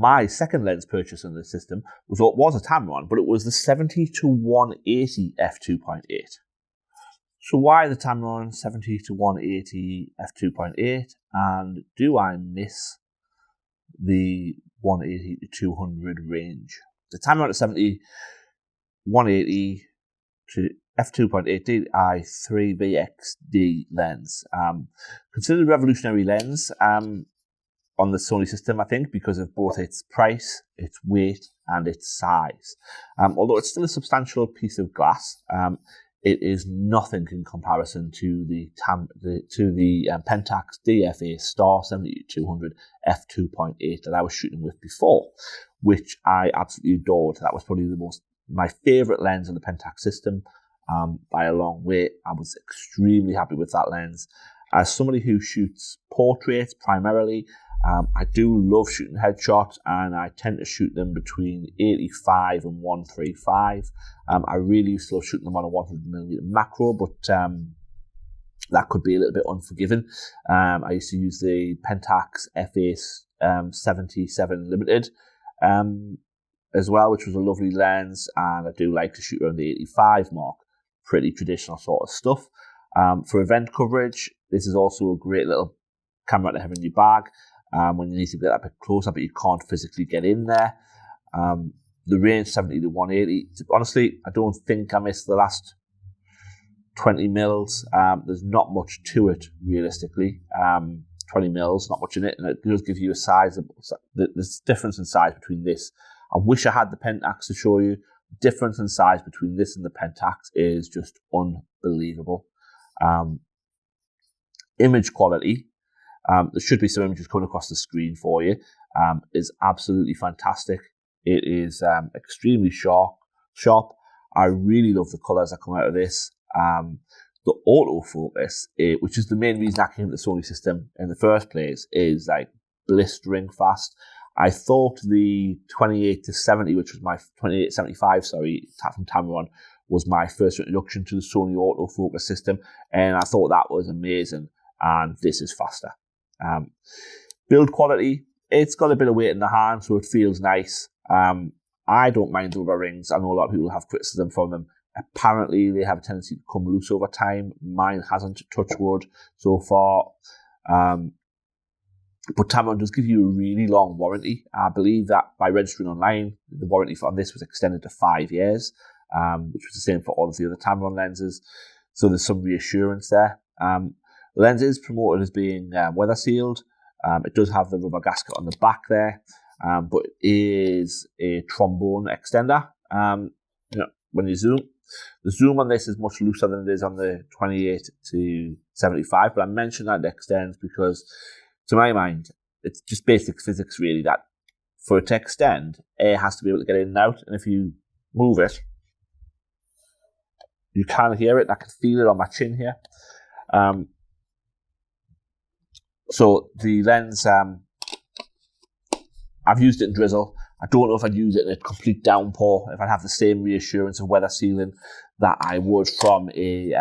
my second lens purchase in the system was a Tamron, but it was the 70-180 f2.8. So why the Tamron 70-180 f2.8, and do I miss the 180-200 range? The Tamron at 70-180 to f2.8 DI3 VXD lens, considered a revolutionary lens on the Sony system, I think, because of both its price, its weight, and its size. Although it's still a substantial piece of glass, it is nothing in comparison to the Pentax DFA Star 70-200 f2.8 that I was shooting with before, which I absolutely adored. That was probably my favorite lens in the Pentax system by a long way. I was extremely happy with that lens. As somebody who shoots portraits primarily, I do love shooting headshots, and I tend to shoot them between 85 and 135. I really used to love shooting them on a 100mm macro, but that could be a little bit unforgiving. I used to use the Pentax FA 77 Limited as well, which was a lovely lens, and I do like to shoot around the 85 mark. Pretty traditional sort of stuff. For event coverage, this is also a great little camera to have in your bag when you need to get a bit closer, but you can't physically get in there. The range 70-180. Honestly, I don't think I missed the last 20 mils. There's not much to it, realistically. 20 mils, not much in it, and it does give you a size. There's difference in size between this. I wish I had the Pentax to show you. The difference in size between this and the Pentax is just unbelievable. Image quality, there should be some images coming across the screen for you, is absolutely fantastic. It is extremely sharp. I really love the colours that come out of this. The autofocus, which is the main reason I came to the Sony system in the first place, is like blistering fast. I thought the 28-70, which was my 28-75, from Tamron, was my first introduction to the Sony autofocus system, and I thought that was amazing. And this is faster. Build quality, it's got a bit of weight in the hand, so it feels nice. I don't mind the rubber rings. I know a lot of people have criticism from them. Apparently, they have a tendency to come loose over time. Mine hasn't, touch wood, so far. But Tamron does give you a really long warranty. I believe that by registering online, the warranty on this was extended to 5 years, which was the same for all of the other Tamron lenses. So there's some reassurance there. The lens is promoted as being weather sealed. It does have the rubber gasket on the back there, but it is a trombone extender. When you zoom, the zoom on this is much looser than it is on the 28-75, but I mention that it extends because, to my mind, it's just basic physics really, that for it to extend, air has to be able to get in and out, and if you move it, you can hear it. I can feel it on my chin here. So the lens, I've used it in drizzle. I don't know if I'd use it in a complete downpour, if I'd have the same reassurance of weather sealing that I would from the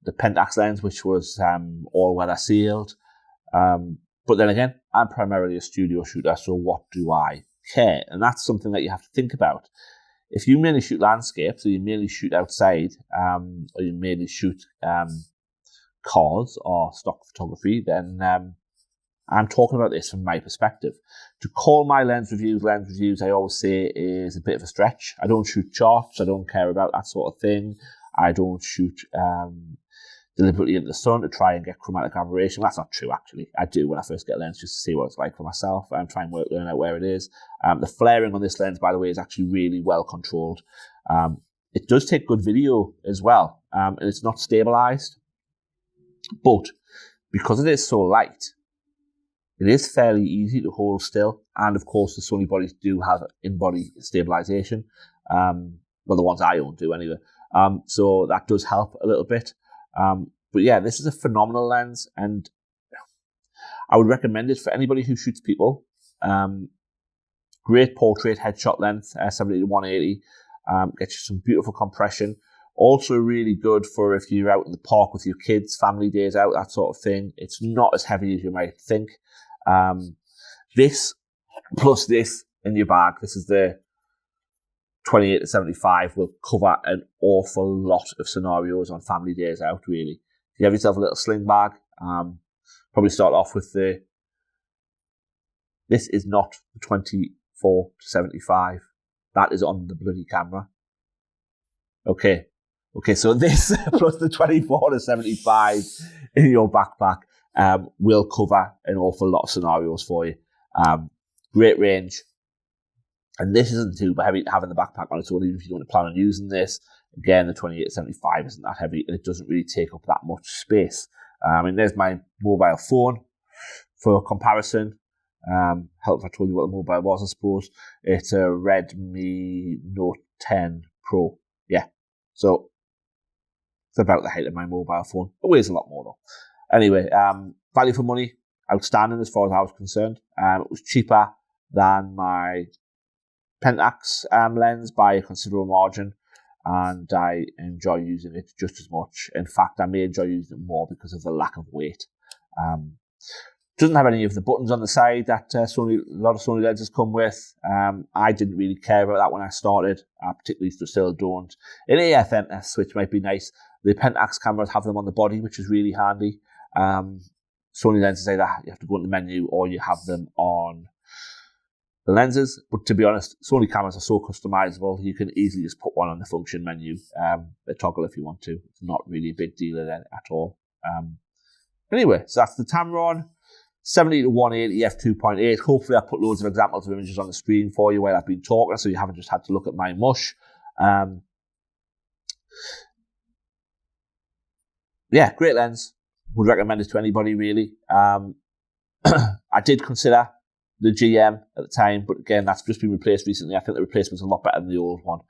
Pentax lens, which was all weather sealed. But then again, I'm primarily a studio shooter, so what do I care? And that's something that you have to think about. If you mainly shoot landscapes, or you mainly shoot outside, or you mainly shoot cars or stock photography, then I'm talking about this from my perspective. To call my lens reviews, I always say, is a bit of a stretch. I don't shoot charts. I don't care about that sort of thing. I don't shoot deliberately into the sun to try and get chromatic aberration. That's not true, actually. I do when I first get a lens just to see what it's like for myself. I'm trying to learn out where it is. The flaring on this lens, by the way, is actually really well controlled. It does take good video as well, and it's not stabilized. But because it is so light, it is fairly easy to hold still. And of course, the Sony bodies do have in-body stabilization. Well, the ones I own do anyway. So that does help a little bit. But yeah, this is a phenomenal lens, and I would recommend it for anybody who shoots people. Great portrait headshot length, 70-180. Gets you some beautiful compression. Also really good for if you're out in the park with your kids, family days out, that sort of thing. It's not as heavy as you might think. This plus this in your bag, this is the 28 to 75, will cover an awful lot of scenarios on family days out, really. If you have yourself a little sling bag, probably start off with this is not the 24 to 75. That is on the bloody camera. Okay, so this plus the 24 to 75 in your backpack will cover an awful lot of scenarios for you. Great range. And this isn't too heavy to have in the backpack on its own, even if you don't plan on using this. Again, the 28 to 75 isn't that heavy, and it doesn't really take up that much space. And there's my mobile phone for comparison. Help if I told you what the mobile was, I suppose. It's a Redmi Note 10 Pro. Yeah. So it's about the height of my mobile phone. It weighs a lot more though. Anyway, value for money, outstanding as far as I was concerned. It was cheaper than my Pentax lens by a considerable margin, and I enjoy using it just as much. In fact, I may enjoy using it more because of the lack of weight. Doesn't have any of the buttons on the side that a lot of Sony lenses come with. I didn't really care about that when I started. I particularly still don't. An AF/MS switch might be nice. The Pentax cameras have them on the body, which is really handy. Sony lenses either you have to go in the menu or you have them on the lenses. But to be honest, Sony cameras are so customizable. You can easily just put one on the function menu, a toggle if you want to. It's not really a big deal at all. Anyway, so that's the Tamron 70 to 180 f2.8. Hopefully I put loads of examples of images on the screen for you while I've been talking, so you haven't just had to look at my mush. Yeah, great lens. Would recommend it to anybody, really. I did consider the GM at the time, but again, that's just been replaced recently. I think the replacement's a lot better than the old one.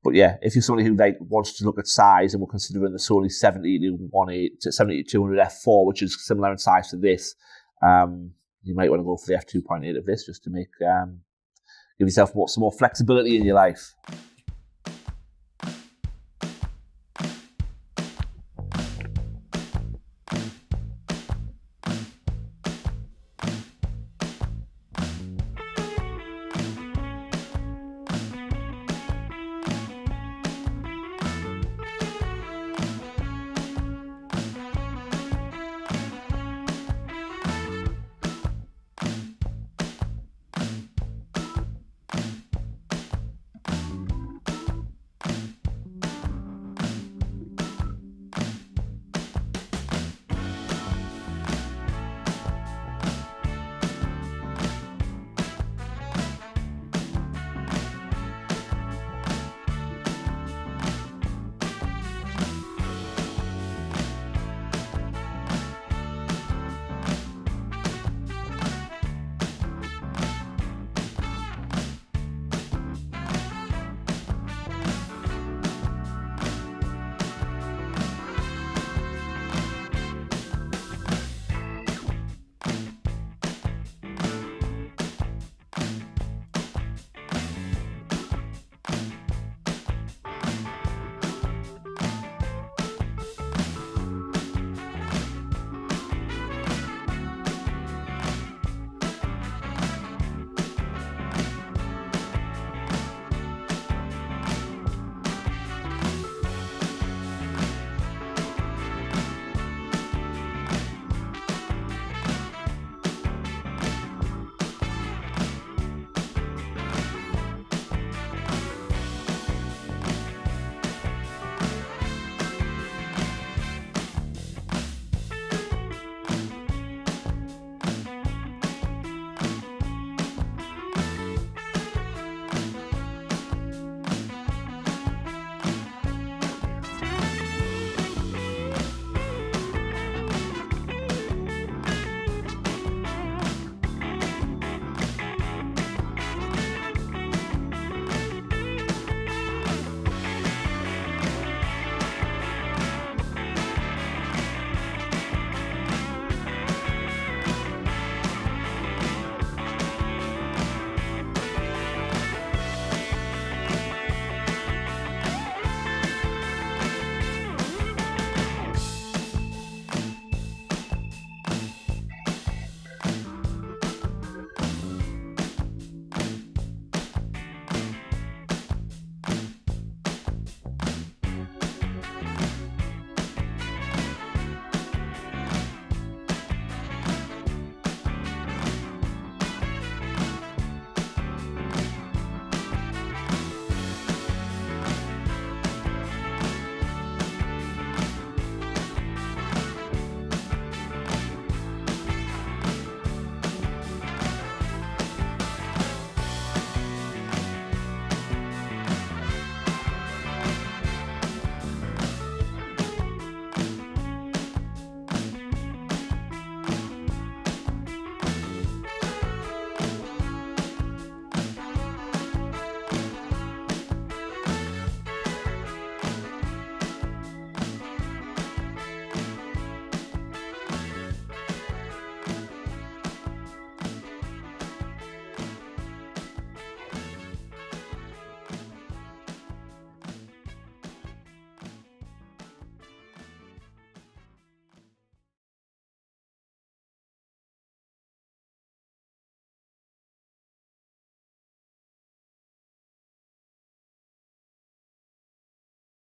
But yeah, if you're somebody who wants to look at size and we're considering the Sony 70 to 200 f4, which is similar in size to this, you might want to go for the f2.8 of this just to make give yourself some more flexibility in your life.